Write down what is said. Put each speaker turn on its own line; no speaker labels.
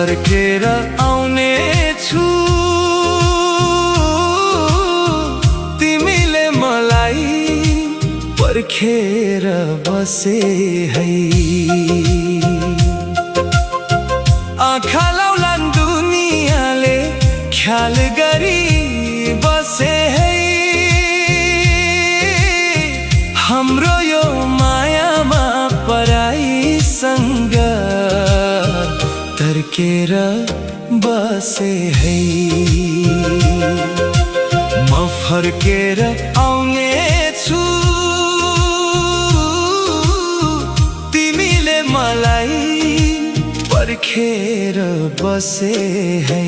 फर्केर आउने छु तिमीले मलाई पर्खेर बसे है। आँखा लाउलान् दुनियाँले ख्याल गरी बसे है। हाम्रो यो मायामा पराईसँग तर्केर बसे है। म फर्केर आउने छु तिमीले मलाई पर्खेर बसे है।